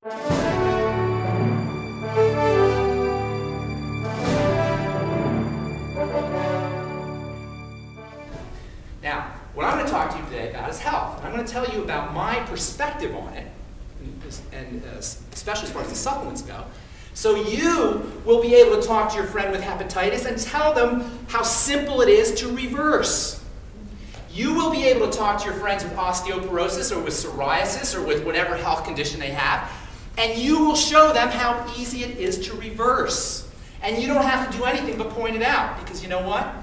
Now, what I'm going to talk to you today about is health. And I'm going to tell you about my perspective on it, and especially as far as the supplements go. So you will be able to talk to your friend with hepatitis and tell them how simple it is to reverse. You will be able to talk to your friends with osteoporosis or with psoriasis or with whatever health condition they have, and you will show them how easy it is to reverse. And you don't have to do anything but point it out, because you know what?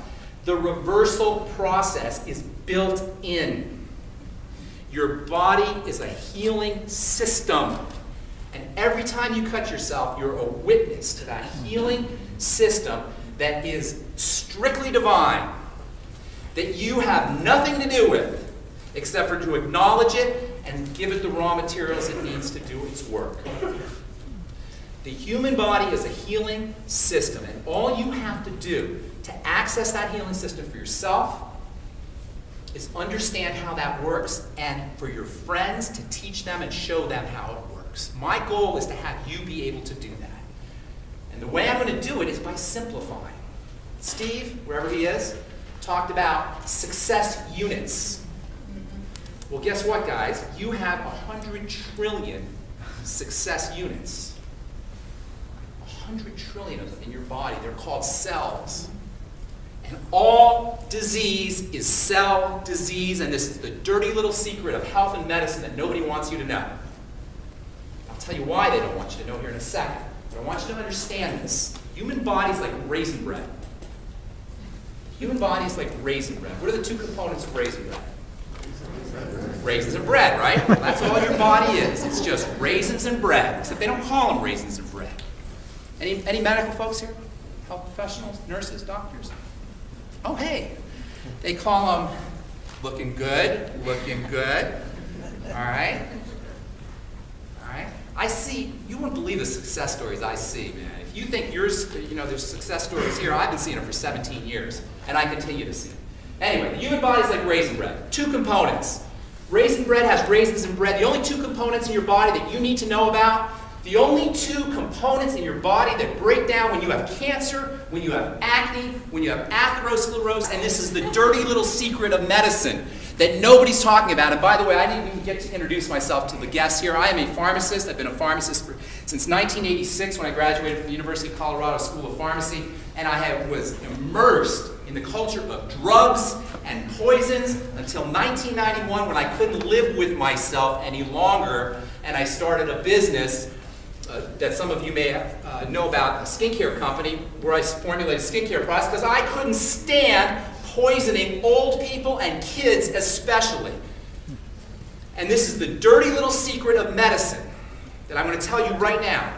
The reversal process is built in. Your body is a healing system. And every time you cut yourself, you're a witness to that healing system that is strictly divine, that you have nothing to do with, except for to acknowledge it and give it the raw materials it needs to do its work. The human body is a healing system, and all you have to do to access that healing system for yourself is understand how that works, and for your friends to teach them and show them how it works. My goal is to have you be able to do that. And the way I'm going to do it is by simplifying. Steve, wherever he is, talked about success units. Well, guess what, guys? You have 100 trillion success units. 100 trillion of them in your body. They're called cells. And all disease is cell disease, and this is the dirty little secret of health and medicine that nobody wants you to know. I'll tell you why they don't want you to know here in a second. But I want you to understand this. Human body is like raisin bread. Human body is like raisin bread. What are the two components of raisin bread? Raisins and bread, right? Well, that's all your body is. It's just raisins and bread, except they don't call them raisins and bread. Any medical folks here? Health professionals, nurses, doctors? Oh, hey. They call them looking good, looking good. All right? All right? I see, you wouldn't believe the success stories I see, man. If you think yours, there's success stories here, I've been seeing them for 17 years, and I continue to see them. Anyway, the human body is like raisin bread. Two components. Raisin bread has raisins and bread. The only two components in your body that you need to know about, the only two components in your body that break down when you have cancer, when you have acne, when you have atherosclerosis, and this is the dirty little secret of medicine that nobody's talking about. And by the way, I didn't even get to introduce myself to the guests here. I am a pharmacist. I've been a pharmacist since 1986 when I graduated from the University of Colorado School of Pharmacy, and I was immersed in the culture of drugs and poisons until 1991 when I couldn't live with myself any longer, and I started a business that some of you may know about, a skincare company where I formulated skincare products because I couldn't stand poisoning old people and kids especially. And this is the dirty little secret of medicine that I'm going to tell you right now.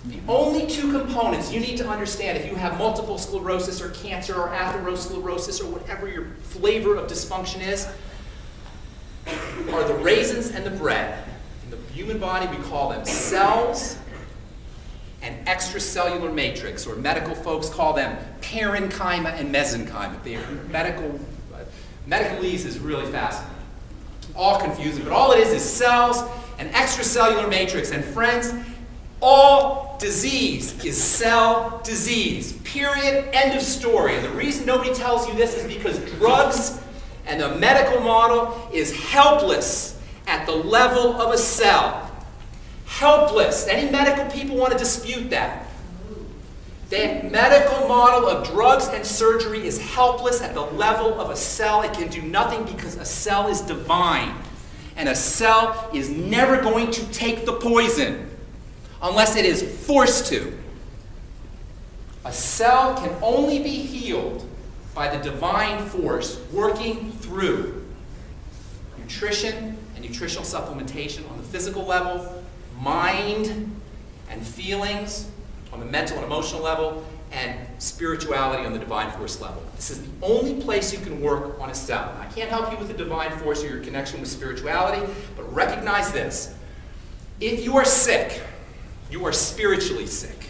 The only two components you need to understand if you have multiple sclerosis or cancer or atherosclerosis or whatever your flavor of dysfunction is are the raisins and the bread. In the human body, we call them cells and extracellular matrix, or medical folks call them parenchyma and mesenchyma. They are medicalese is really fascinating. All confusing, but all it is cells and extracellular matrix. And friends, all disease is cell disease. Period. End of story. And the reason nobody tells you this is because drugs and the medical model is helpless at the level of a cell. Helpless. Any medical people want to dispute that? The medical model of drugs and surgery is helpless at the level of a cell. It can do nothing because a cell is divine. And a cell is never going to take the poison unless it is forced to. A cell can only be healed by the divine force working through nutrition and nutritional supplementation on the physical level, mind and feelings on the mental and emotional level, and spirituality on the divine force level. This is the only place you can work on a cell. I can't help you with the divine force or your connection with spirituality, but recognize this. If you are sick, you are spiritually sick,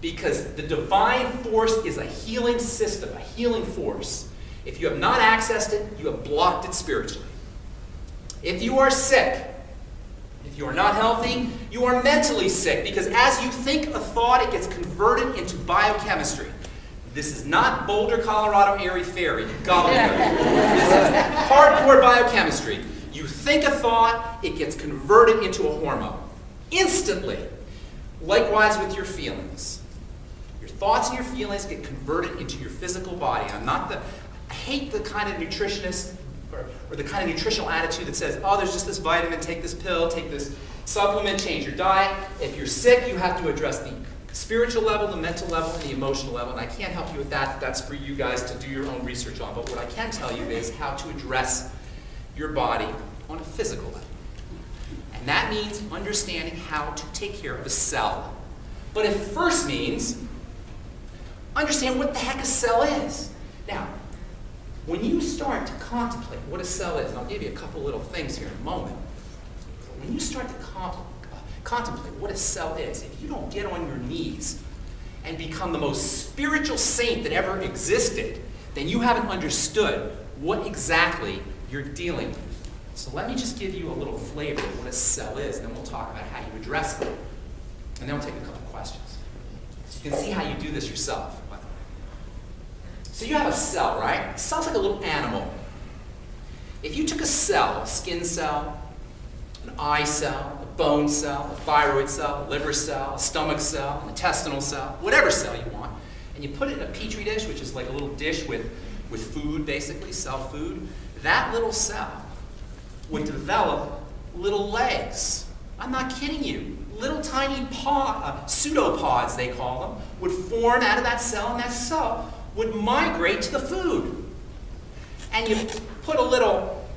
because the divine force is a healing system, a healing force. If you have not accessed it, you have blocked it spiritually. If you are sick, If you are not healthy, you are mentally sick, because as you think a thought, it gets converted into biochemistry. This is not Boulder, Colorado, airy fairy, gobbledygook. This is hardcore biochemistry. You think a thought, it gets converted into a hormone. Instantly. Likewise with your feelings. Your thoughts and your feelings get converted into your physical body. I hate the kind of nutritionist or the kind of nutritional attitude that says, oh, there's just this vitamin, take this pill, take this supplement, change your diet. If you're sick, you have to address the spiritual level, the mental level, and the emotional level. And I can't help you with that. That's for you guys to do your own research on. But what I can tell you is how to address your body on a physical level. And that means understanding how to take care of a cell. But it first means understand what the heck a cell is. Now, when you start to contemplate what a cell is, and I'll give you a couple little things here in a moment. When you start to contemplate what a cell is, if you don't get on your knees and become the most spiritual saint that ever existed, then you haven't understood what exactly you're dealing with. So let me just give you a little flavor of what a cell is, and then we'll talk about how you address it. And then we'll take a couple questions. So you can see how you do this yourself, by the way. So you have a cell, right? A cell's like a little animal. If you took a cell, a skin cell, an eye cell, a bone cell, a thyroid cell, a liver cell, a stomach cell, an intestinal cell, whatever cell you want, and you put it in a petri dish, which is like a little dish with food, basically, cell food, that little cell would develop little legs. I'm not kidding you. Little tiny pseudopods, they call them, would form out of that cell, and that cell would migrate to the food. And you put a little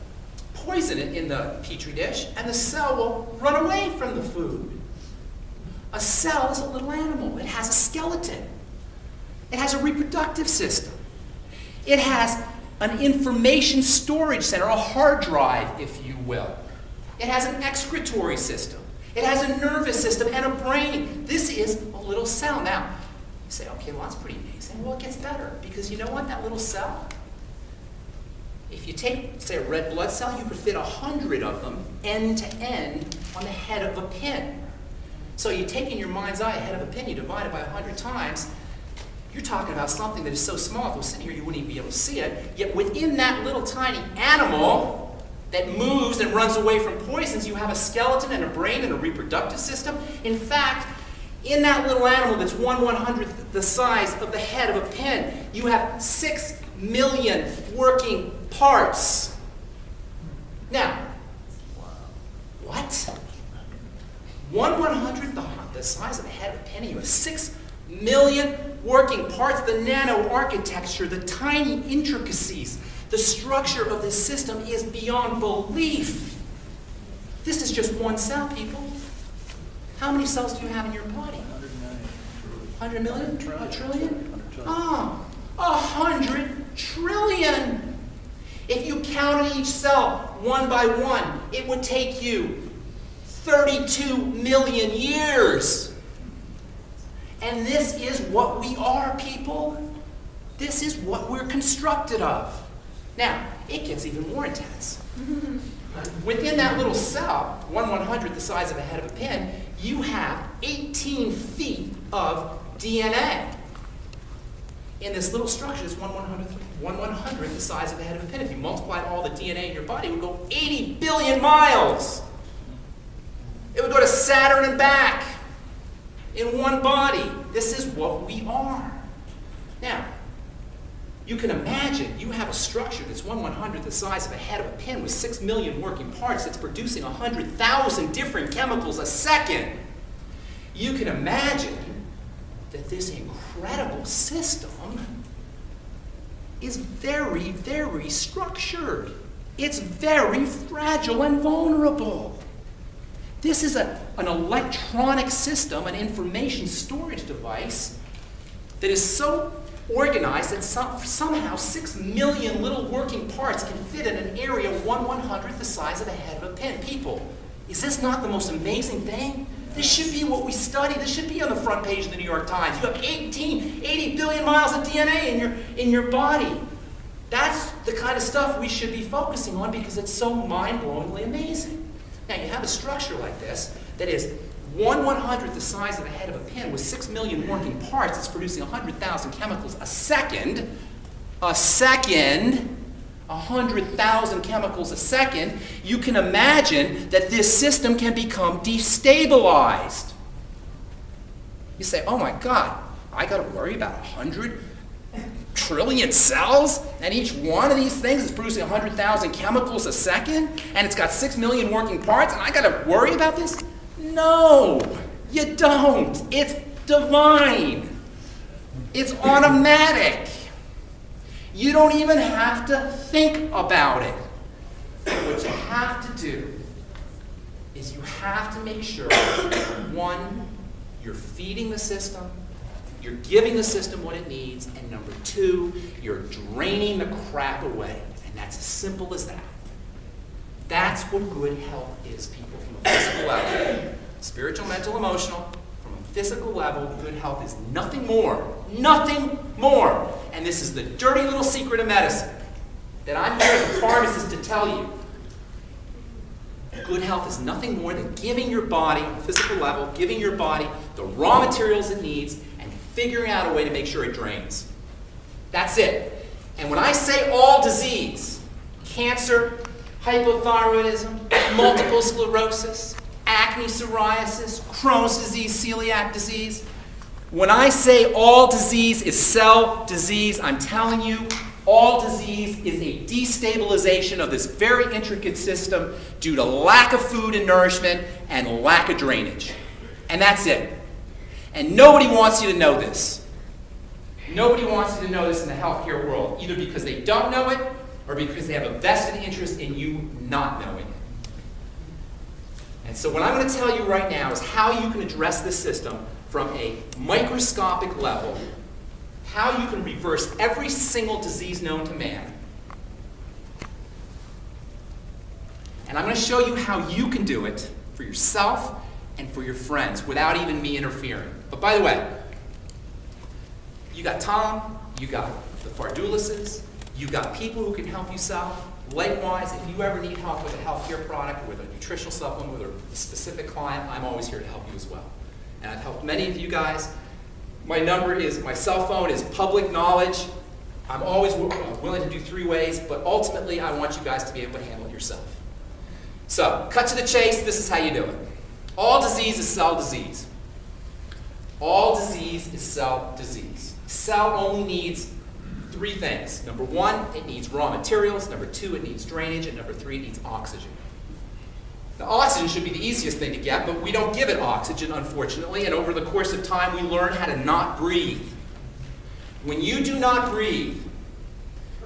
poison in the petri dish, and the cell will run away from the food. A cell is a little animal. It has a skeleton. It has a reproductive system. It has an information storage center, a hard drive, if you will. It has an excretory system. It has a nervous system and a brain. This is a little cell. Now, you say, okay, well, that's pretty amazing. Well, it gets better, because you know what? That little cell, if you take, say, a red blood cell, you could fit 100 of them end to end on the head of a pin. So you take in your mind's eye a head of a pin, you divide it by 100 times, you're talking about something that is so small, if it was sitting here, you wouldn't even be able to see it. Yet within that little tiny animal that moves and runs away from poisons, you have a skeleton and a brain and a reproductive system. In fact, in that little animal that's 1/100th the size of the head of a pin, you have 6 million working parts. Now, what? 1/100th the size of the head of a pin, you have 6 million working parts, the nano architecture, the tiny intricacies, the structure of this system is beyond belief. This is just one cell, people. How many cells do you have in your body? 100 million? A trillion? Oh, 100 trillion. If you counted each cell one by one, it would take you 32 million years. And this is what we are, people. This is what we're constructed of. Now, it gets even more intense. Within that little cell, 1/100th the size of a head of a pin, you have 18 feet of DNA. In this little structure, this 1/100th the size of the head of a pin. If you multiplied all the DNA in your body, it would go 80 billion miles. It would go to Saturn and back in one body. This is what we are. Now, you can imagine you have a structure that's 1/100th the size of a head of a pin with 6 million working parts that's producing 100,000 different chemicals a second. You can imagine that this incredible system is very, very structured. It's very fragile and vulnerable. This is an electronic system, an information storage device that is so organized that somehow 6 million little working parts can fit in an area 1/100th the size of the head of a pin. People, is this not the most amazing thing? This should be what we study. This should be on the front page of the New York Times. You have 80 billion miles of DNA in your body. That's the kind of stuff we should be focusing on because it's so mind-blowingly amazing. Now you have a structure like this that is 1/100th the size of the head of a pin with 6 million working parts. It's producing 100,000 chemicals a second. 100,000 chemicals a second. You can imagine that this system can become destabilized. You say, oh my God, I got to worry about 100 trillion cells, and each one of these things is producing 100,000 chemicals a second, and it's got 6 million working parts, and I got to worry about this? No, you don't. It's divine. It's automatic. You don't even have to think about it. What you have to do is you have to make sure, one, you're feeding the system, you're giving the system what it needs, and number two, you're draining the crap away. And that's as simple as that. That's what good health is, people, from a physical level. Spiritual, mental, emotional. From a physical level, good health is nothing more. Nothing more. And this is the dirty little secret of medicine that I'm here as a pharmacist to tell you. Good health is nothing more than giving your body, on a physical level, giving your body the raw materials it needs and figuring out a way to make sure it drains. That's it. And when I say all disease, cancer, hypothyroidism, multiple sclerosis, acne, psoriasis, Crohn's disease, celiac disease, when I say all disease is cell disease, I'm telling you, all disease is a destabilization of this very intricate system due to lack of food and nourishment and lack of drainage. And that's it. And nobody wants you to know this. Nobody wants you to know this in the healthcare world, either because they don't know it or because they have a vested interest in you not knowing it. And so what I'm going to tell you right now is how you can address this system from a microscopic level, how you can reverse every single disease known to man. And I'm going to show you how you can do it for yourself and for your friends without even me interfering. But by the way, you got Tom, you got the Fardulises, you got people who can help you sell. Likewise, if you ever need help with a healthcare product, or with a nutritional supplement, with a specific client, I'm always here to help you as well. And I've helped many of you guys. My cell phone is public knowledge. I'm always willing to do 3 ways, but ultimately I want you guys to be able to handle it yourself. So, cut to the chase, this is how you do it. All disease is cell disease. All disease is cell disease. Cell only needs 3 things. Number 1, it needs raw materials. Number 2, it needs drainage. And number 3, it needs oxygen. Now, oxygen should be the easiest thing to get, but we don't give it oxygen, unfortunately, and over the course of time, we learn how to not breathe. When you do not breathe,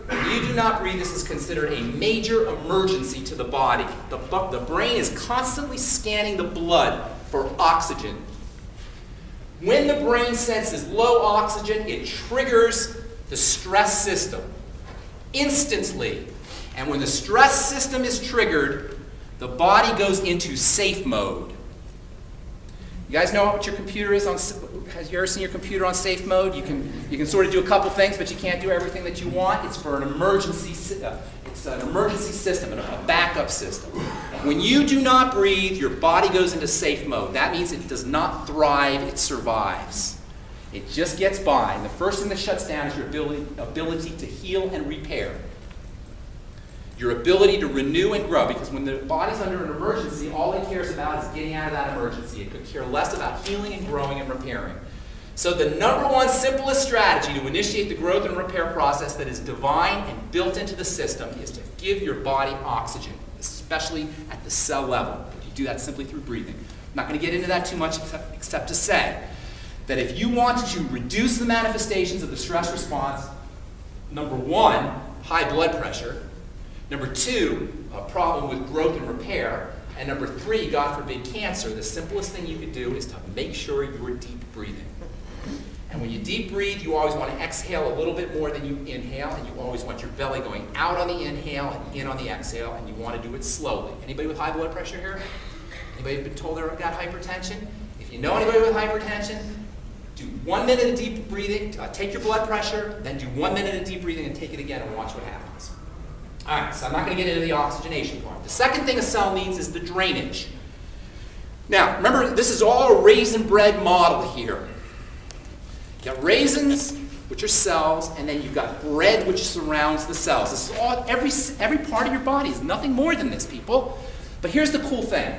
this is considered a major emergency to the body. The brain is constantly scanning the blood for oxygen. When the brain senses low oxygen, it triggers the stress system instantly. And when the stress system is triggered, the body goes into safe mode. You guys know what your computer is on? Has you ever seen your computer on safe mode? You can sort of do a couple things, but you can't do everything that you want. It's for an emergency. It's an emergency system, a backup system. When you do not breathe, your body goes into safe mode. That means it does not thrive; it survives. It just gets by. And the first thing that shuts down is your ability to heal and repair. Your ability to renew and grow, because when the body's under an emergency, all it cares about is getting out of that emergency. It could care less about healing and growing and repairing. So the number 1 simplest strategy to initiate the growth and repair process that is divine and built into the system is to give your body oxygen, especially at the cell level. You do that simply through breathing. I'm not going to get into that too much except to say that if you want to reduce the manifestations of the stress response, number 1, high blood pressure, number 2, a problem with growth and repair, and number 3, God forbid, cancer, the simplest thing you could do is to make sure you're deep breathing. And when you deep breathe, you always want to exhale a little bit more than you inhale, and you always want your belly going out on the inhale and in on the exhale, and you want to do it slowly. Anybody with high blood pressure here? Anybody been told they've got hypertension? If you know anybody with hypertension, do 1 minute of deep breathing, take your blood pressure, then do 1 minute of deep breathing and take it again and watch what happens. All right, so I'm not going to get into the oxygenation part. The second thing a cell needs is the drainage. Now, remember, this is all a raisin bread model here. You've got raisins, which are cells, and then you've got bread, which surrounds the cells. This is all, every part of your body is nothing more than this, people. But here's the cool thing.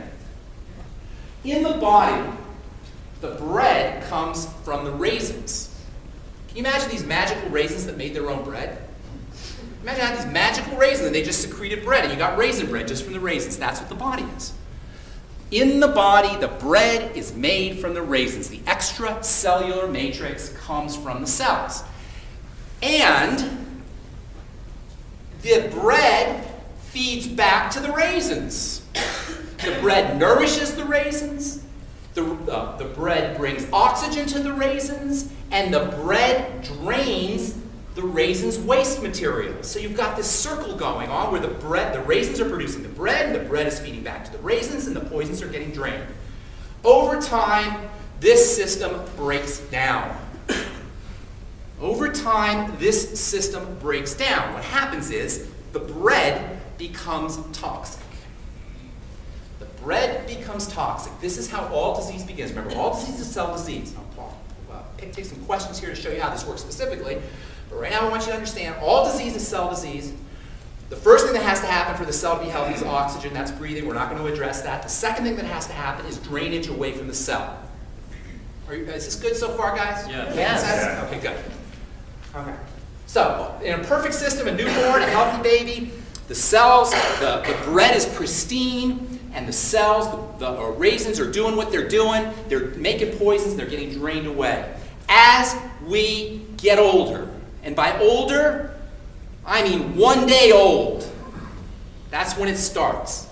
In the body, the bread comes from the raisins. Can you imagine these magical raisins that made their own bread? Imagine having these magical raisins and they just secreted bread, and you got raisin bread just from the raisins. That's what the body is. In the body, the bread is made from the raisins. The extracellular matrix comes from the cells. And the bread feeds back to the raisins. The bread nourishes the raisins. The bread brings oxygen to the raisins. And the bread drains the raisins' waste material. So you've got this circle going on where the raisins are producing the bread is feeding back to the raisins, and the poisons are getting drained. Over time, this system breaks down. Over time, this system breaks down. What happens is the bread becomes toxic. The bread becomes toxic. This is how all disease begins. Remember, all disease is cell disease. I'll take some questions here to show you how this works specifically. But right now I want you to understand all disease is cell disease. The first thing that has to happen for the cell to be healthy is oxygen. That's breathing. We're not going to address that. The second thing that has to happen is drainage away from the cell. Is this good so far, guys? Yeah. Yes. Yeah. Okay, good. Okay. So, in a perfect system, a newborn, a healthy baby, the cells, the bread is pristine, and the cells, the raisins are doing what they're doing. They're making poisons. They're getting drained away. As we get older, and by older, I mean 1 day old. That's when it starts.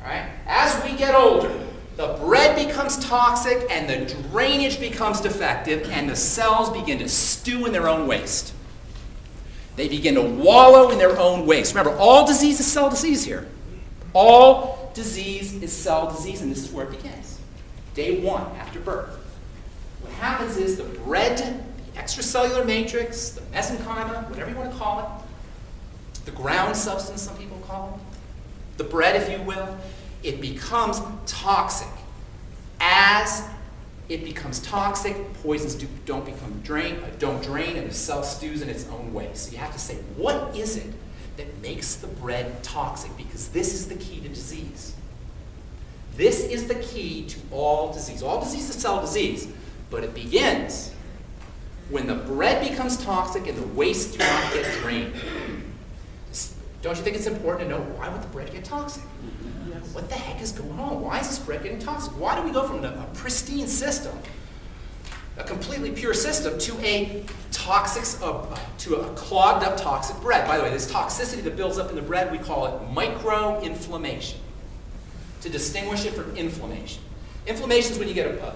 All right? As we get older, the bread becomes toxic and the drainage becomes defective, and the cells begin to stew in their own waste. They begin to wallow in their own waste. Remember, all disease is cell disease here. All disease is cell disease, and this is where it begins. Day 1 after birth. What happens is the bread, the extracellular matrix, the mesenchyma, whatever you want to call it, the ground substance, some people call it, the bread, if you will, it becomes toxic. As it becomes toxic, poisons don't drain, and the cell stews in its own way. So you have to say, what is it that makes the bread toxic? Because this is the key to disease. This is the key to all disease. All disease is cell disease, but it begins when the bread becomes toxic and the waste do not get drained. Don't you think it's important to know why would the bread get toxic? Yes. What the heck is going on? Why is this bread getting toxic? Why do we go from a pristine system, a completely pure system, to a clogged up toxic bread? By the way, this toxicity that builds up in the bread, we call it microinflammation, to distinguish it from inflammation. Inflammation is when you get a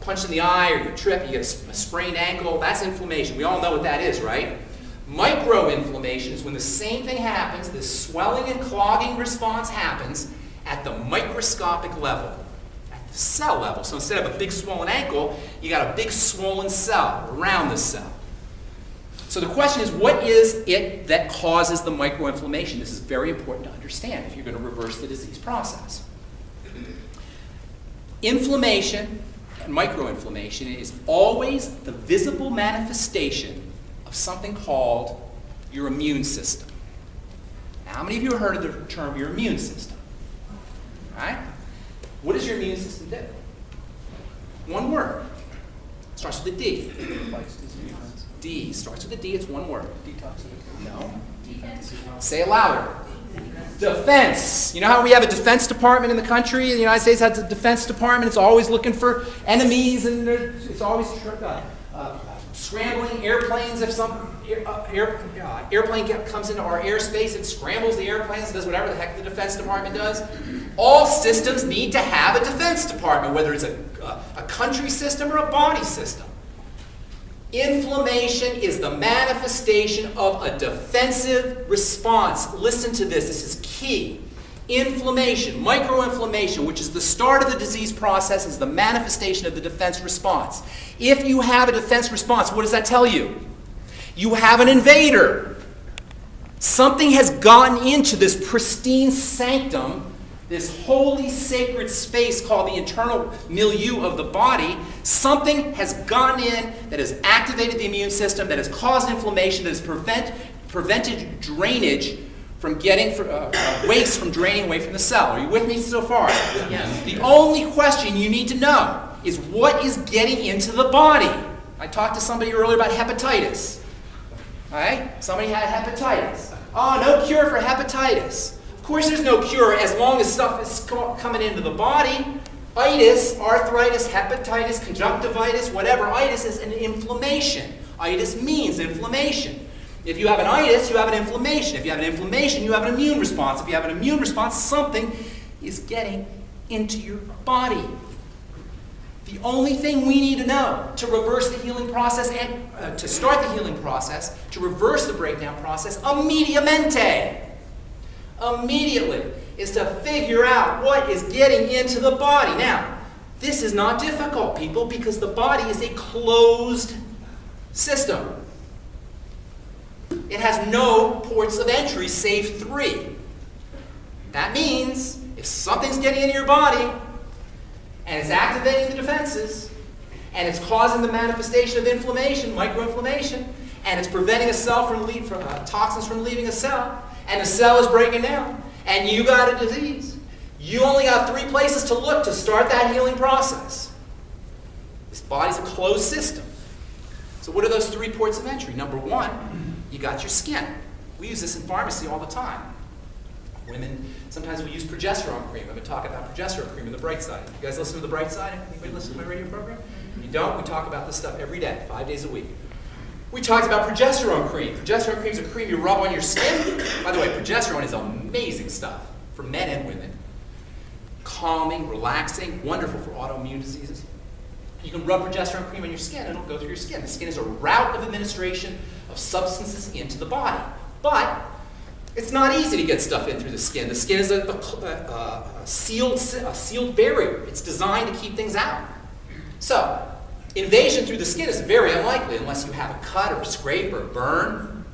punch in the eye, or you trip, you get a sprained ankle. That's inflammation. We all know what that is, right? Microinflammation is when the same thing happens, this swelling and clogging response happens at the microscopic level, at the cell level. So instead of a big swollen ankle, you got a big swollen cell around the cell. So the question is, what is it that causes the microinflammation? This is very important to understand if you're going to reverse the disease process. Inflammation and microinflammation is always the visible manifestation of something called your immune system. Now, how many of you have heard of the term your immune system? All right? What does your immune system do? One word. It starts with a D. D. Starts with a D. It's one word. Detoxification. No. Defense. Say it louder. Defense. You know how we have a defense department in the country? The United States has a defense department. It's always looking for enemies, and it's always scrambling airplanes. If some airplane comes into our airspace, it scrambles the airplanes and does whatever the heck the Defense Department does. All systems need to have a Defense Department, whether it's a country system or a body system. Inflammation is the manifestation of a defensive response. Listen to this. This is key. Inflammation, microinflammation, which is the start of the disease process, is the manifestation of the defense response. If you have a defense response, what does that tell you? You have an invader. Something has gotten into this pristine sanctum, this holy sacred space called the internal milieu of the body. Something has gotten in that has activated the immune system, that has caused inflammation, that has prevented drainage from getting waste from draining away from the cell. Are you with me so far? Yes. The only question you need to know is what is getting into the body. I talked to somebody earlier about hepatitis. All right? Somebody had hepatitis. Oh, no cure for hepatitis. Of course there's no cure as long as stuff is coming into the body. Itis, arthritis, hepatitis, conjunctivitis, whatever. Itis is an inflammation. Itis means inflammation. If you have an itis, you have an inflammation. If you have an inflammation, you have an immune response. If you have an immune response, something is getting into your body. The only thing we need to know to reverse the healing process and to start the healing process, to reverse the breakdown process, immediately, is to figure out what is getting into the body. Now, this is not difficult, people, because the body is a closed system. It has no ports of entry save 3. That means if something's getting into your body and it's activating the defenses and it's causing the manifestation of inflammation, microinflammation, and it's preventing a cell from toxins from leaving a cell, and the cell is breaking down, and you got a disease, you only got 3 places to look to start that healing process. This body's a closed system. So what are those 3 ports of entry? Number 1, you got your skin. We use this in pharmacy all the time. Women, sometimes we use progesterone cream. I've been talking about progesterone cream in The Bright Side. You guys listen to The Bright Side? Anybody listen to my radio program? If you don't, we talk about this stuff every day, 5 days a week. We talked about progesterone cream. Progesterone cream is a cream you rub on your skin. By the way, progesterone is amazing stuff for men and women. Calming, relaxing, wonderful for autoimmune diseases. You can rub progesterone cream on your skin and it'll go through your skin. The skin is a route of administration of substances into the body. But it's not easy to get stuff in through the skin. The skin is a sealed barrier. It's designed to keep things out. So, invasion through the skin is very unlikely unless you have a cut or a scrape or a burn.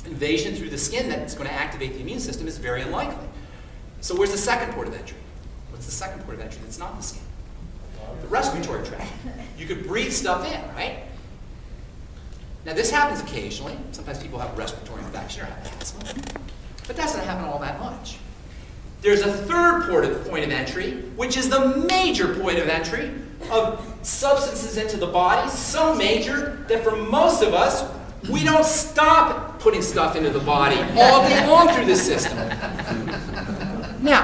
Invasion through the skin that's going to activate the immune system is very unlikely. So where's the second port of entry? What's the second port of entry that's not the skin? The respiratory tract. You could breathe stuff in, right? Now this happens occasionally. Sometimes people have respiratory infection or have asthma. But that doesn't happen all that much. There's a third point of entry, which is the major point of entry of substances into the body, so major that for most of us, we don't stop putting stuff into the body all day long through this system. Now,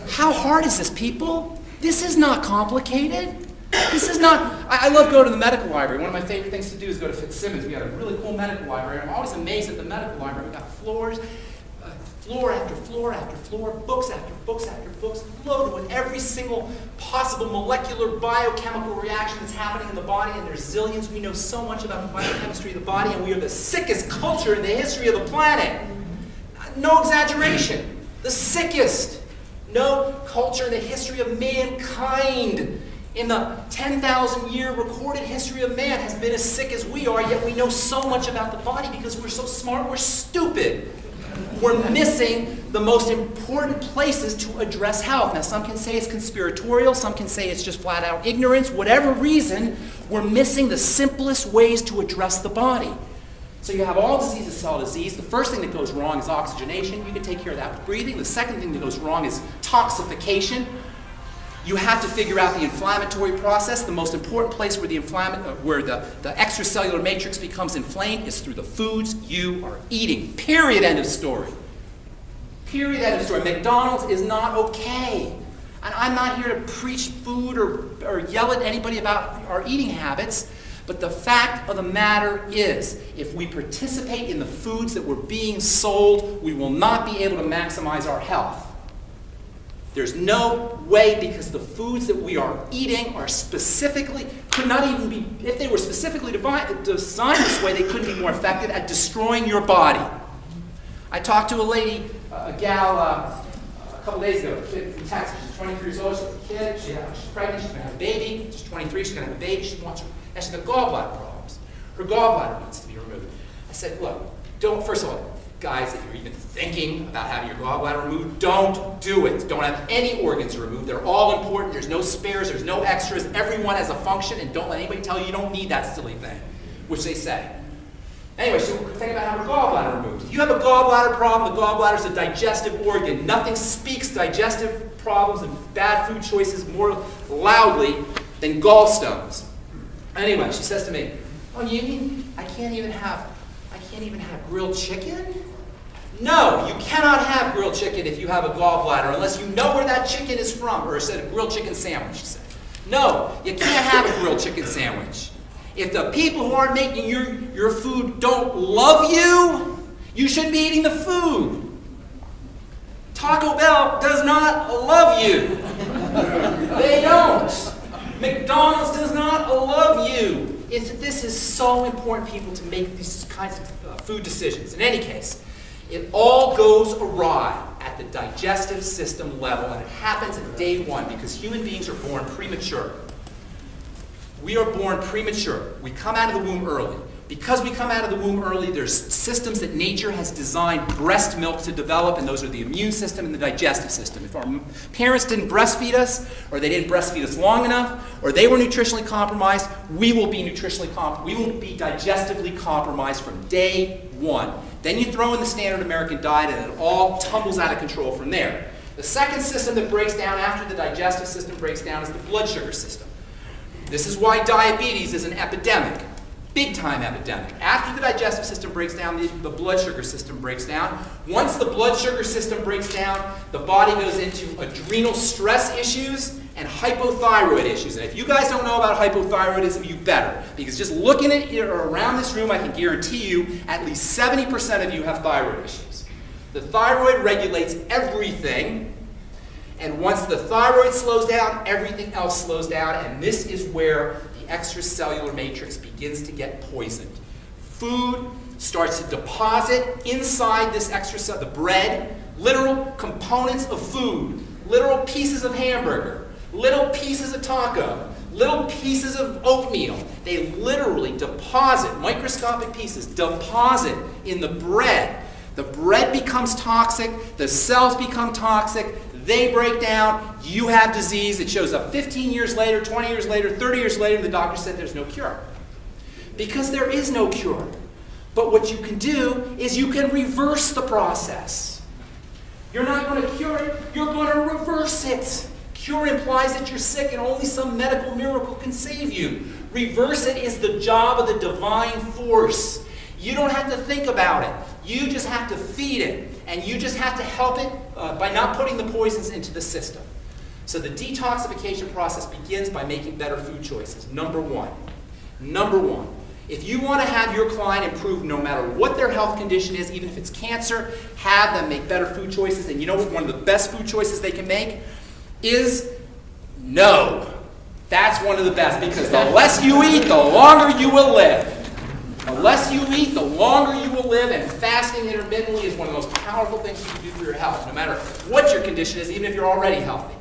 how hard is this, people? This is not complicated. This is not, I love going to the medical library. One of my favorite things to do is go to Fitzsimmons. We got a really cool medical library. I'm always amazed at the medical library. We got floor after floor after floor, books after books after books, loaded with every single possible molecular biochemical reaction that's happening in the body, and there's zillions. We know so much about the biochemistry of the body, and we are the sickest culture in the history of the planet. No exaggeration. The sickest. No culture in the history of mankind in the 10,000-year recorded history of man has been as sick as we are, yet we know so much about the body because we're so smart, we're stupid. We're missing the most important places to address health. Now, some can say it's conspiratorial, some can say it's just flat out ignorance. Whatever reason, we're missing the simplest ways to address the body. So you have all diseases, cell disease. The first thing that goes wrong is oxygenation. You can take care of that with breathing. The second thing that goes wrong is toxification. You have to figure out the inflammatory process. The most important place where the extracellular matrix becomes inflamed is through the foods you are eating. Period. End of story. Period. End of story. McDonald's is not okay. And I'm not here to preach food or yell at anybody about our eating habits. But the fact of the matter is, if we participate in the foods that we're being sold, we will not be able to maximize our health. There's no way, because the foods that we are eating are specifically, could not even be, if they were specifically designed this way, they couldn't be more effective at destroying your body. I talked to a lady, a gal, a couple days ago, a kid from Texas. She's 23 years old, she's a kid, she's pregnant, she's going to have a baby. She's 23, she's going to have a baby, she wants her, and she's got gallbladder problems. Her gallbladder needs to be removed. I said, look, first of all, guys, if you're even thinking about having your gallbladder removed, don't do it. Don't have any organs removed. They're all important. There's no spares. There's no extras. Everyone has a function, and don't let anybody tell you you don't need that silly thing, which they say. Anyway, so think about having a gallbladder removed. If you have a gallbladder problem, the gallbladder is a digestive organ. Nothing speaks digestive problems and bad food choices more loudly than gallstones. Anyway, she says to me, "Oh, you mean I can't even have grilled chicken?" No, you cannot have grilled chicken if you have a gallbladder unless you know where that chicken is from. Or I said a grilled chicken sandwich, she said. No, you can't have a grilled chicken sandwich. If the people who aren't making your food don't love you, you shouldn't be eating the food. Taco Bell does not love you. They don't. McDonald's does not love you. This is so important, people, to make these kinds of food decisions. In any case, it all goes awry at the digestive system level, and it happens at day one because human beings are born premature. We are born premature. We come out of the womb early. Because we come out of the womb early, there's systems that nature has designed breast milk to develop, and those are the immune system and the digestive system. If our parents didn't breastfeed us, or they didn't breastfeed us long enough, or they were nutritionally compromised, we will be digestively compromised from day one. Then you throw in the standard American diet, and it all tumbles out of control from there. The second system that breaks down after the digestive system breaks down is the blood sugar system. This is why diabetes is an epidemic. Big-time epidemic. After the digestive system breaks down, the blood sugar system breaks down. Once the blood sugar system breaks down, the body goes into adrenal stress issues and hypothyroid issues. And if you guys don't know about hypothyroidism, you better. Because just looking at it around this room, I can guarantee you at least 70% of you have thyroid issues. The thyroid regulates everything. And once the thyroid slows down, everything else slows down. And this is where extracellular matrix begins to get poisoned. Food starts to deposit inside this the bread, literal components of food, literal pieces of hamburger, little pieces of taco, little pieces of oatmeal. They literally deposit, microscopic pieces, deposit in the bread. The bread becomes toxic, the cells become toxic, they break down, you have disease. It shows up 15 years later, 20 years later, 30 years later, the doctor said there's no cure. Because there is no cure. But what you can do is you can reverse the process. You're not going to cure it, you're going to reverse it. Cure implies that you're sick and only some medical miracle can save you. Reverse it is the job of the divine force. You don't have to think about it. You just have to feed it. And you just have to help it by not putting the poisons into the system. So the detoxification process begins by making better food choices. Number one. If you want to have your client improve no matter what their health condition is, even if it's cancer, have them make better food choices. And you know what one of the best food choices they can make is no. That's one of the best, because the less you eat, the longer you will live. The less you eat, the longer you will live, and fasting intermittently is one of the most powerful things you can do for your health, no matter what your condition is, even if you're already healthy.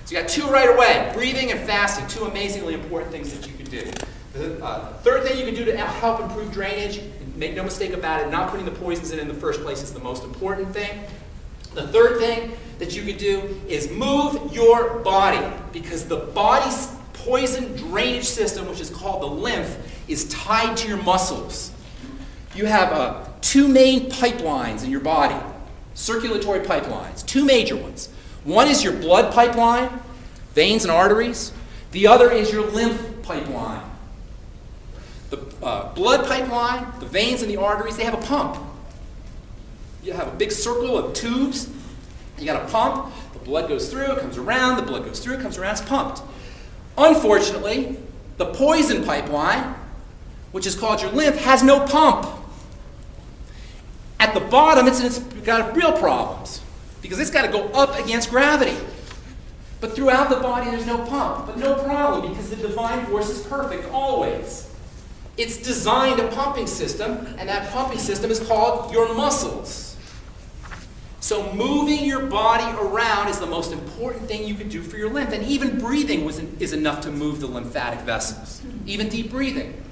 So you got two right away, breathing and fasting, two amazingly important things that you can do. The third thing you can do to help improve drainage, and make no mistake about it, not putting the poisons in the first place is the most important thing. The third thing that you can do is move your body, because the body's poison drainage system, which is called the lymph, is tied to your muscles. You have two main pipelines in your body, circulatory pipelines, two major ones. One is your blood pipeline, veins and arteries. The other is your lymph pipeline. The blood pipeline, the veins and the arteries, they have a pump. You have a big circle of tubes. You got a pump. The blood goes through, it comes around, the blood goes through, it comes around, it's pumped. Unfortunately, the poison pipeline, which is called your lymph, has no pump. At the bottom, it's got real problems, because it's got to go up against gravity. But throughout the body, there's no pump. But no problem, because the divine force is perfect, always. It's designed a pumping system, and that pumping system is called your muscles. So moving your body around is the most important thing you can do for your lymph. And even breathing is enough to move the lymphatic vessels. Even deep breathing.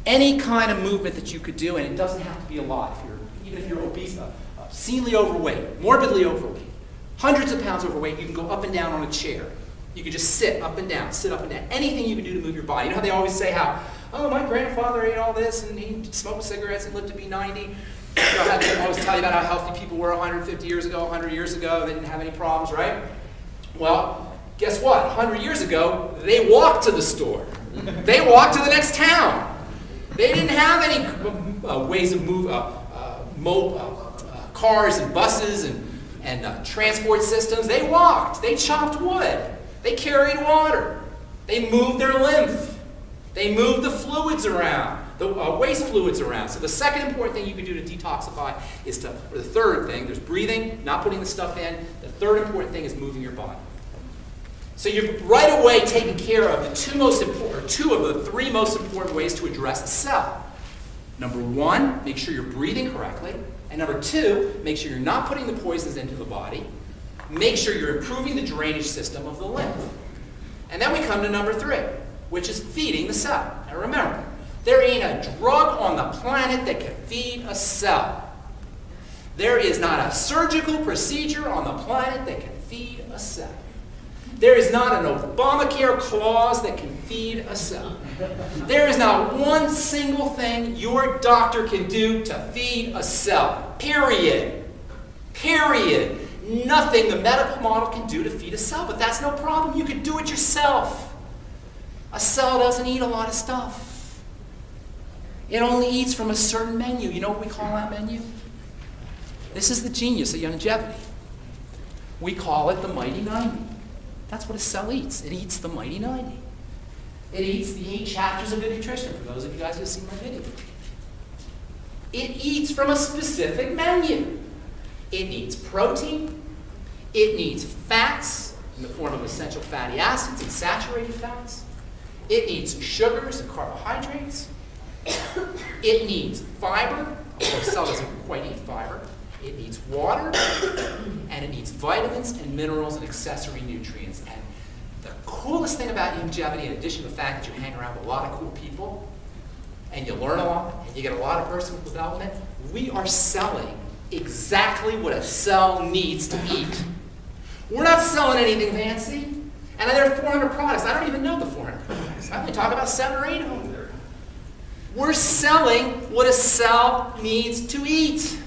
Any kind of movement that you could do, and it doesn't have to be a lot. Even even if you're obese, obscenely overweight, morbidly overweight, hundreds of pounds overweight, you can go up and down on a chair. You can just sit up and down, anything you can do to move your body. You know how they always say how, oh, my grandfather ate all this and he smoked cigarettes and lived to be 90? You know how they always tell you about how healthy people were 150 years ago, 100 years ago, they didn't have any problems, right? Well, guess what? 100 years ago, they walked to the store. They walked to the next town. They didn't have any ways of moving, cars and buses and transport systems. They walked. They chopped wood. They carried water. They moved their lymph. They moved the fluids around, the waste fluids around. So the second important thing you can do to detoxify is or the third thing, there's breathing, not putting the stuff in. The third important thing is moving your body. So you're right away taking care of two of the three most important ways to address a cell. Number one, make sure you're breathing correctly. And number two, make sure you're not putting the poisons into the body. Make sure you're improving the drainage system of the lymph. And then we come to number three, which is feeding the cell. Now remember, there ain't a drug on the planet that can feed a cell. There is not a surgical procedure on the planet that can feed a cell. There is not an Obamacare clause that can feed a cell. There is not one single thing your doctor can do to feed a cell. Period. Period. Nothing the medical model can do to feed a cell, but that's no problem. You can do it yourself. A cell doesn't eat a lot of stuff. It only eats from a certain menu. You know what we call that menu? This is the genius of Youngevity. We call it the Mighty 90. That's what a cell eats. It eats the Mighty 90. It eats the 8 chapters of good nutrition, for those of you guys who have seen my video. It eats from a specific menu. It needs protein. It needs fats in the form of essential fatty acids and saturated fats. It needs sugars and carbohydrates. It needs fiber, although a cell doesn't quite eat fiber. It needs water, and it needs vitamins and minerals and accessory nutrients. And the coolest thing about Youngevity, in addition to the fact that you hang around with a lot of cool people, and you learn a lot, and you get a lot of personal development, we are selling exactly what a cell needs to eat. We're not selling anything fancy. And there are 400 products. I don't even know the 400 products. I only talk about 7 or 8 of them. We're selling what a cell needs to eat.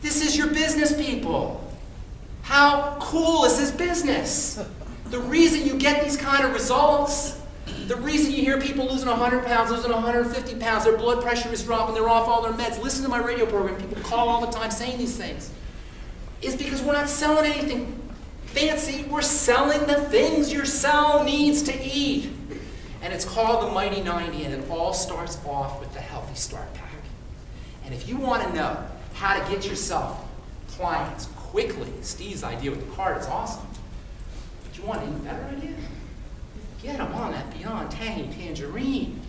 This is your business, people. How cool is this business? The reason you get these kind of results, the reason you hear people losing 100 pounds, losing 150 pounds, their blood pressure is dropping, they're off all their meds, listen to my radio program, people call all the time saying these things, is because we're not selling anything fancy, we're selling the things your cell needs to eat. And it's called the Mighty 90, and it all starts off with the Healthy Start Pack. And if you want to know how to get yourself clients quickly, Steve's idea with the card is awesome. But you want an even better idea? Get them on that Beyond Tangy Tangerine.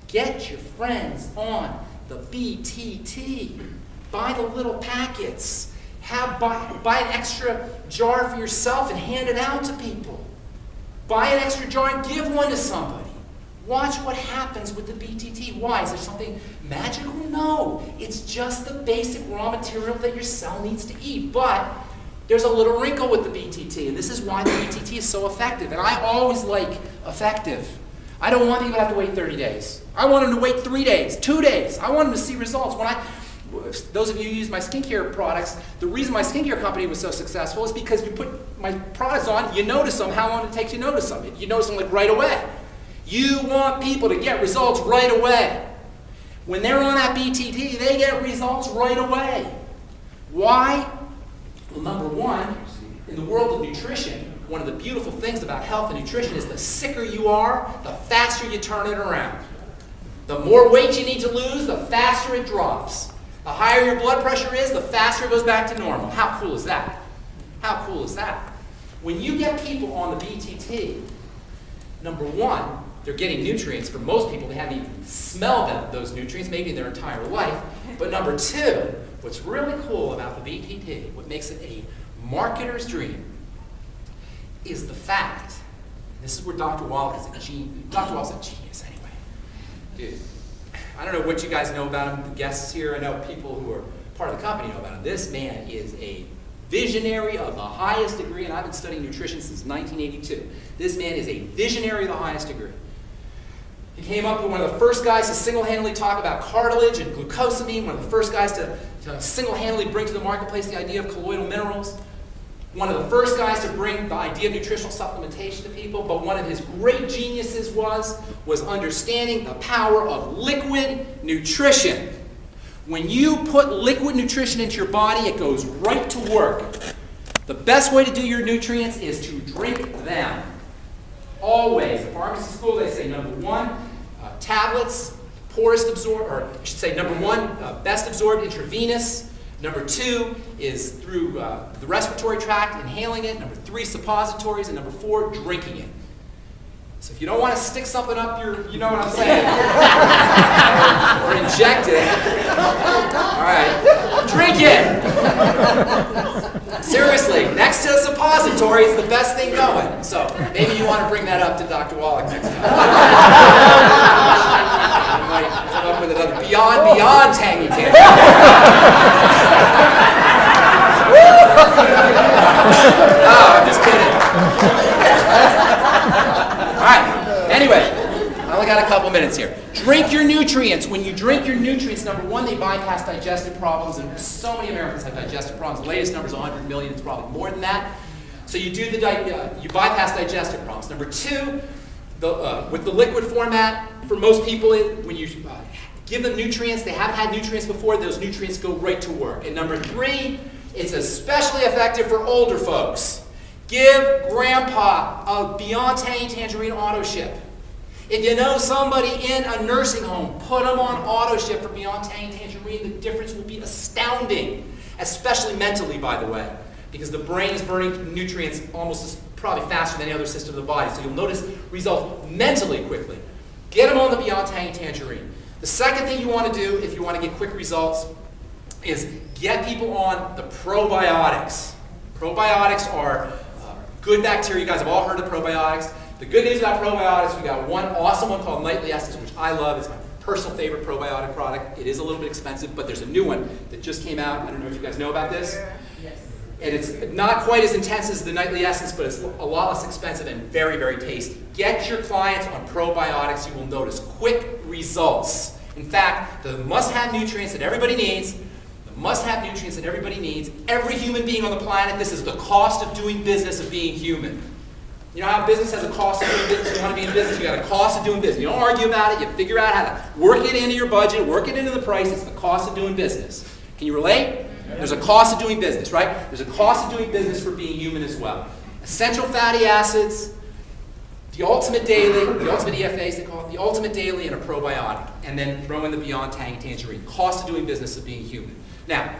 Get your friends on the BTT. Buy the little packets. Buy an extra jar for yourself and hand it out to people. Buy an extra jar and give one to somebody. Watch what happens with the BTT. Why? Is there something magical? No. It's just the basic raw material that your cell needs to eat. But there's a little wrinkle with the BTT, and this is why the BTT is so effective. And I always like effective. I don't want people to have to wait 30 days. I want them to wait 3 days, 2 days. I want them to see results. Those of you who use my skincare products, the reason my skincare company was so successful is because you put my products on, you notice them, how long it takes you to notice them. You notice them like right away. You want people to get results right away. When they're on that BTT, they get results right away. Why? Well, number one, in the world of nutrition, one of the beautiful things about health and nutrition is the sicker you are, the faster you turn it around. The more weight you need to lose, the faster it drops. The higher your blood pressure is, the faster it goes back to normal. How cool is that? How cool is that? When you get people on the BTT, number one, they're getting nutrients. For most people, they haven't even smelled those nutrients, maybe in their entire life. But number two, what's really cool about the BTT, what makes it a marketer's dream, is the fact, and this is where Dr. Wallach is a genius. Dr. Wallach's a genius anyway. Dude, I don't know what you guys know about him, the guests here. I know people who are part of the company know about him. This man is a visionary of the highest degree, and I've been studying nutrition since 1982. This man is a visionary of the highest degree. He came up with one of the first guys to single-handedly talk about cartilage and glucosamine, one of the first guys to single-handedly bring to the marketplace the idea of colloidal minerals, one of the first guys to bring the idea of nutritional supplementation to people, but one of his great geniuses was understanding the power of liquid nutrition. When you put liquid nutrition into your body, it goes right to work. The best way to do your nutrients is to drink them. Always. In pharmacy school, they say number one, tablets, poorest absorbed, or I should say number one, best absorbed intravenous. Number two is through the respiratory tract, inhaling it. Number three, suppositories. And number four, drinking it. So if you don't want to stick something up your, you know what I'm saying, or inject it, all right, drink it. Seriously, next to a suppository is the best thing going. So maybe you want to bring that up to Dr. Wallach next time. You might come up with another beyond tangy tangent. No, I'm just kidding. All right, anyway, I only got a couple minutes here. Drink your nutrients. When you drink your nutrients, number one, they bypass digestive problems, and so many Americans have digestive problems. The latest number is 100 million, it's probably more than that. So you do you bypass digestive problems. Number two, with the liquid format, for most people, when you give them nutrients, they haven't had nutrients before, those nutrients go right to work. And number three, it's especially effective for older folks. Give Grandpa a Beyond Tangy Tangerine auto ship. If you know somebody in a nursing home, put them on auto ship for Beyond Tangy Tangerine. The difference will be astounding, especially mentally, by the way, because the brain is burning nutrients probably faster than any other system of the body. So you'll notice results mentally quickly. Get them on the Beyond Tangy Tangerine. The second thing you want to do if you want to get quick results is get people on the probiotics. Probiotics are good bacteria. You guys have all heard of probiotics. The good news about probiotics, we got one awesome one called Nightly Essence, which I love. It's my personal favorite probiotic product. It is a little bit expensive, but there's a new one that just came out. I don't know if you guys know about this. Yes. And it's not quite as intense as the Nightly Essence, but it's a lot less expensive and very, very tasty. Get your clients on probiotics. You will notice quick results. In fact, the must-have nutrients that everybody needs, every human being on the planet, this is the cost of doing business of being human. You know how business has a cost of doing business? You want to be in business, you got a cost of doing business. You don't argue about it, you figure out how to work it into your budget, work it into the price. It's the cost of doing business. Can you relate? There's a cost of doing business, right? There's a cost of doing business for being human as well. Essential fatty acids, the ultimate daily, the ultimate EFAs, they call it, the ultimate daily, and a probiotic. And then throw in the Beyond Tangy Tangerine. Cost of doing business of being human. Now,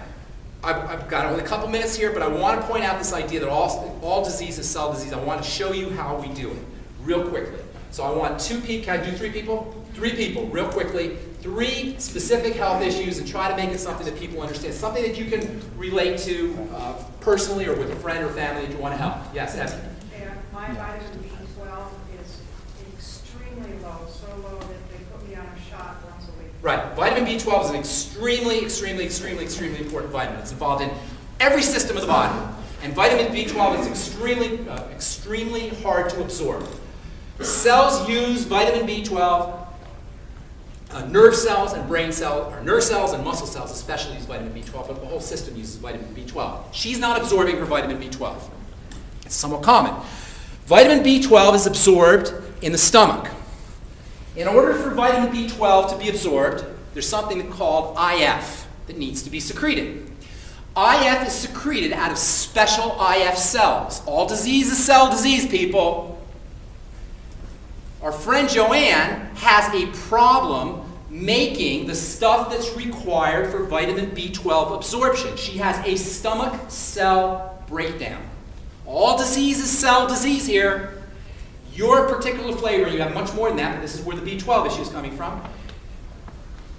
I've got only a couple minutes here, but I want to point out this idea that all disease is cell disease. I want to show you how we do it real quickly. So I want 2 people. Can I do 3 people? 3 people, real quickly. 3 specific health issues, and try to make it something that people understand. Something that you can relate to personally or with a friend or family that you want to help. Yes, Effie? Yeah, my vitamin B12 is extremely low, so low that they put me on a shot once a week. Right. Vitamin B12 is an extremely important vitamin. It's involved in every system of the body. And vitamin B12 is extremely hard to absorb. Cells use vitamin B12. Nerve cells and brain cells, or nerve cells and muscle cells especially use vitamin B12, but the whole system uses vitamin B12. She's not absorbing her vitamin B12. It's somewhat common. Vitamin B12 is absorbed in the stomach. In order for vitamin B12 to be absorbed, there's something called IF that needs to be secreted. IF is secreted out of special IF cells. All disease is cell disease, people. Our friend Joanne has a problem making the stuff that's required for vitamin B12 absorption. She has a stomach cell breakdown. All disease is cell disease here. Your particular flavor, you have much more than that, but this is where the B12 issue is coming from.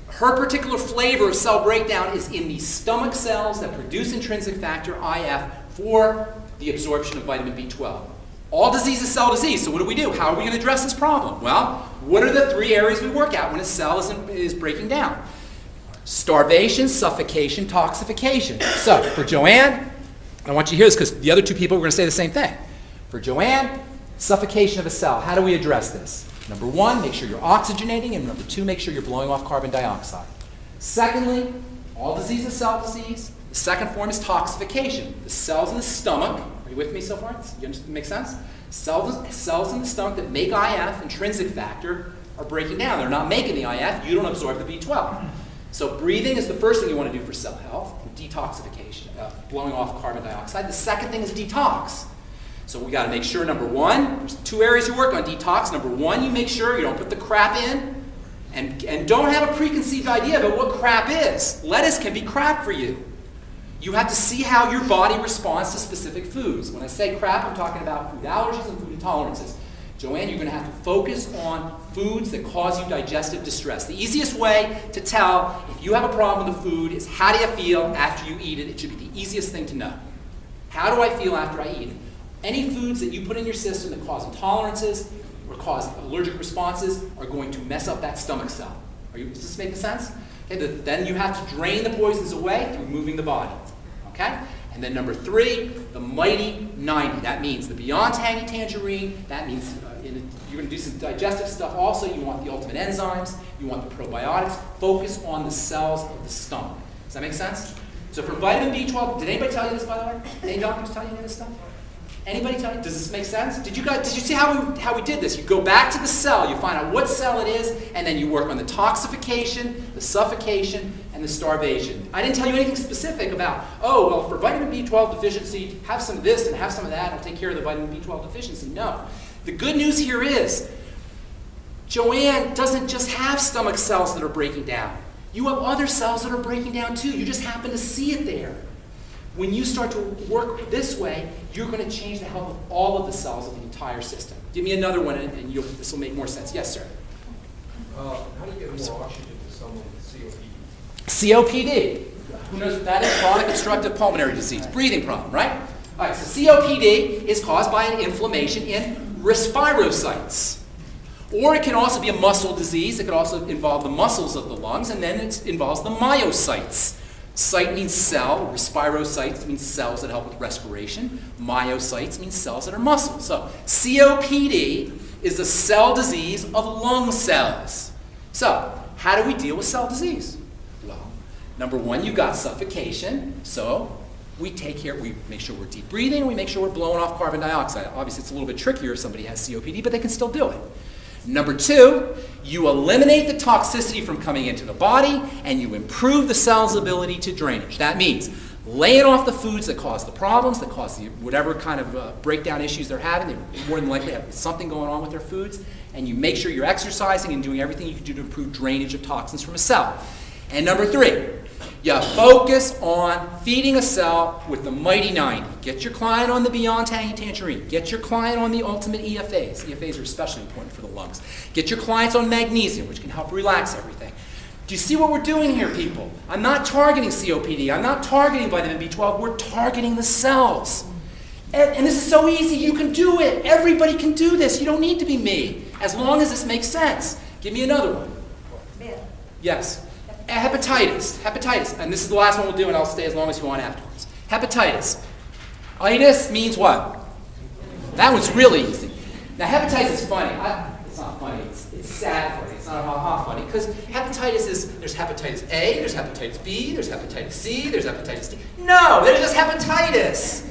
Her particular flavor of cell breakdown is in the stomach cells that produce intrinsic factor IF for the absorption of vitamin B12. All disease is cell disease, so what do? How are we going to address this problem? Well, what are the 3 areas we work at when a cell is breaking down? Starvation, suffocation, toxification. So, for Joanne, I want you to hear this because the other two people are going to say the same thing. For Joanne, suffocation of a cell. How do we address this? Number one, make sure you're oxygenating, and number two, make sure you're blowing off carbon dioxide. Secondly, all disease is cell disease. The second form is toxification. The cells in the stomach, are you with me so far? Make sense? Cells in the stomach that make IF, intrinsic factor, are breaking down. They're not making the IF. You don't absorb the B12. So breathing is the first thing you want to do for cell health, detoxification, blowing off carbon dioxide. The second thing is detox. So we got to make sure, number one, there's two areas you work on detox. Number one, you make sure you don't put the crap in, and don't have a preconceived idea about what crap is. Lettuce can be crap for you. You have to see how your body responds to specific foods. When I say crap, I'm talking about food allergies and food intolerances. Joanne, you're going to have to focus on foods that cause you digestive distress. The easiest way to tell if you have a problem with a food is how do you feel after you eat it. It should be the easiest thing to know. How do I feel after I eat it? Any foods that you put in your system that cause intolerances or cause allergic responses are going to mess up that stomach cell. Does this make sense? Okay, then you have to drain the poisons away through moving the body. Okay? And then number three, the mighty 90. That means the Beyond Tangy Tangerine. That means you're going to do some digestive stuff also. You want the ultimate enzymes. You want the probiotics. Focus on the cells of the stomach. Does that make sense? So for vitamin B12, did anybody tell you this, by the way? Any doctors tell you any of this stuff? Anybody tell you? Does this make sense? Did you see how we did this? You go back to the cell, you find out what cell it is, and then you work on the toxification, the suffocation, and the starvation. I didn't tell you anything specific about, oh, well, for vitamin B12 deficiency, have some of this and have some of that, and I'll take care of the vitamin B12 deficiency. No. The good news here is, Joanne doesn't just have stomach cells that are breaking down. You have other cells that are breaking down too. You just happen to see it there. When you start to work this way, you're going to change the health of all of the cells of the entire system. Give me another one, and this will make more sense. Yes, sir? How do you get more oxygen to someone with COPD? COPD. Who knows what that is? Chronic obstructive pulmonary disease. Breathing problem, right? All right, so COPD is caused by an inflammation in respirocytes. Or it can also be a muscle disease. It could also involve the muscles of the lungs, and then it involves the myocytes. Cyte means cell, respirocytes means cells that help with respiration, myocytes means cells that are muscle. So COPD is a cell disease of lung cells. So how do we deal with cell disease? Well, number one, you've got suffocation, so we make sure we're deep breathing, and we make sure we're blowing off carbon dioxide. Obviously it's a little bit trickier if somebody has COPD, but they can still do it. Number two, you eliminate the toxicity from coming into the body, and you improve the cell's ability to drainage. That means laying off the foods that cause the problems, that cause whatever kind of breakdown issues they're having. They more than likely have something going on with their foods, and you make sure you're exercising and doing everything you can do to improve drainage of toxins from a cell. And number three, you focus on feeding a cell with the mighty 90. Get your client on the Beyond Tangy Tangerine. Get your client on the ultimate EFAs. EFAs are especially important for the lungs. Get your clients on magnesium, which can help relax everything. Do you see what we're doing here, people? I'm not targeting COPD. I'm not targeting vitamin B12. We're targeting the cells. And this is so easy. You can do it. Everybody can do this. You don't need to be me, as long as this makes sense. Give me another one. Yes. Hepatitis, and this is the last one we'll do, and I'll stay as long as you want afterwards. Hepatitis. Itis means what? That one's really easy. Now, hepatitis is funny. It's not funny. It's sad funny. It's not ha-ha funny, because hepatitis there's hepatitis A, there's hepatitis B, there's hepatitis C, there's hepatitis D. No, there's just hepatitis.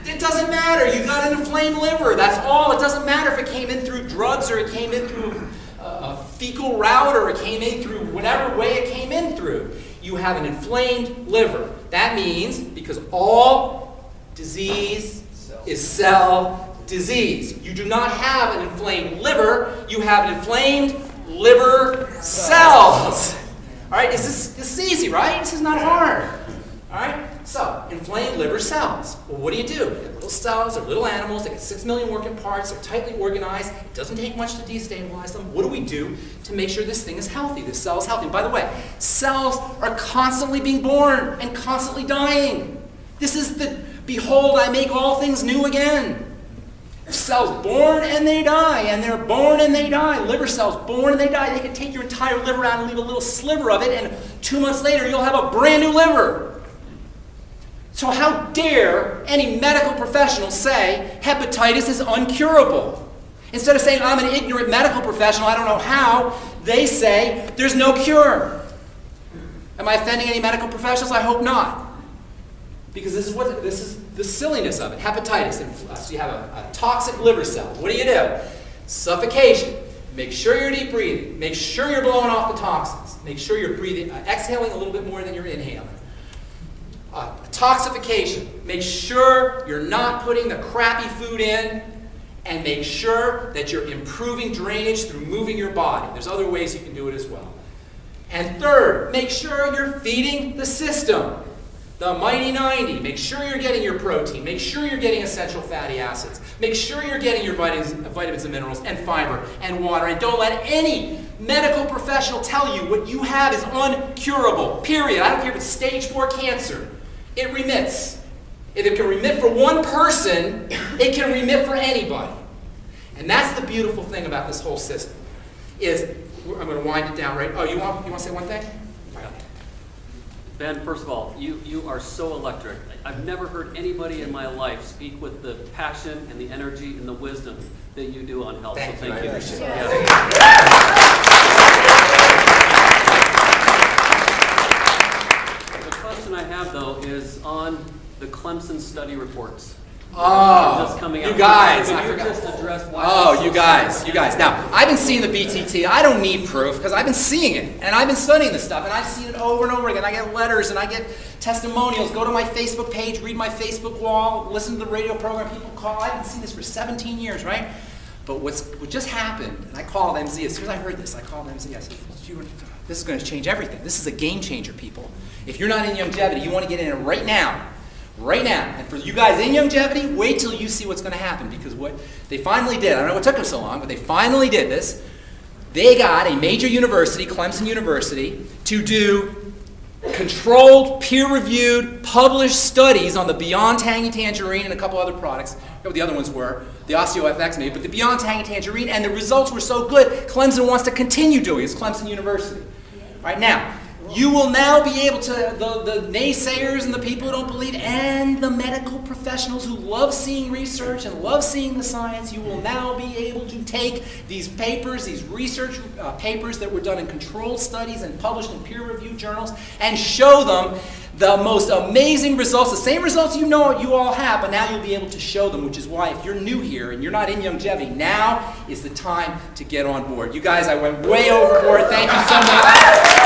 It doesn't matter. You got an inflamed liver. That's all. It doesn't matter if it came in through drugs or it came in through a fecal route or it came in through whatever way it came in through. You have an inflamed liver. That means, because all disease is cell disease. You do not have an inflamed liver, you have an inflamed liver cells. All right, this is easy, right? This is not hard. All right, so inflamed liver cells. Well, what do? They're little cells, they're little animals, they get 6 million working parts, they're tightly organized, it doesn't take much to destabilize them. What do we do to make sure this thing is healthy, this cell is healthy? And by the way, cells are constantly being born and constantly dying. This is the, behold, I make all things new again. cells born and they die, and they're born and they die. Liver cells born and they die. They can take your entire liver out and leave a little sliver of it, and 2 months later you'll have a brand new liver. So how dare any medical professional say hepatitis is uncurable? Instead of saying I'm an ignorant medical professional, I don't know how, they say there's no cure. Am I offending any medical professionals? I hope not. Because this is the silliness of it. Hepatitis. So you have a toxic liver cell. What do? Suffocation. Make sure you're deep breathing. Make sure you're blowing off the toxins. Make sure you're breathing, exhaling a little bit more than you're inhaling. Toxification. Make sure you're not putting the crappy food in, and make sure that you're improving drainage through moving your body. There's other ways you can do it as well. And third, make sure you're feeding the system. The mighty 90. Make sure you're getting your protein. Make sure you're getting essential fatty acids. Make sure you're getting your vitamins and minerals and fiber and water. And don't let any medical professional tell you what you have is uncurable. Period. I don't care if it's stage 4 cancer. It remits. If it can remit for one person, it can remit for anybody. And that's the beautiful thing about this whole system. I'm going to wind it down right. Oh, you want to say one thing? Ben, first of all, you are so electric. I've never heard anybody in my life speak with the passion and the energy and the wisdom that you do on health. Thank so you. thank you. I appreciate it. The question I have, though, is on the Clemson study reports. Oh, Just coming you out. guys, Could I you forgot. just address why Oh, it's so you guys. significant? Now, I've been seeing the BTT. I don't need proof because I've been seeing it. And I've been studying this stuff. And I've seen it over and over again. I get letters and I get testimonials. Go to my Facebook page, read my Facebook wall, listen to the radio program people call. I've been seeing this for 17 years, right? But what just happened, and I called MZ. As soon as I heard this, I called MZ. I said, this is going to change everything. This is a game changer, people. If you're not in Youngevity, you want to get in it right now. Right now. And for you guys in Youngevity, wait till you see what's going to happen, because what they finally did, I don't know what took them so long, but they finally did this. They got a major university, Clemson University, to do controlled, peer-reviewed, published studies on the Beyond Tangy Tangerine and a couple other products. I forget what the other ones were, the OsteoFX maybe, but the Beyond Tangy Tangerine, and the results were so good, Clemson wants to continue doing it. It's Clemson University. Right now, you will now be able to, the naysayers and the people who don't believe, and the medical professionals who love seeing research and love seeing the science, you will now be able to take these papers, these research papers that were done in controlled studies and published in peer-reviewed journals, and show them the most amazing results, the same results you know you all have, but now you'll be able to show them, which is why if you're new here and you're not in Youngevity, now is the time to get on board. You guys, I went way overboard. Thank you so much.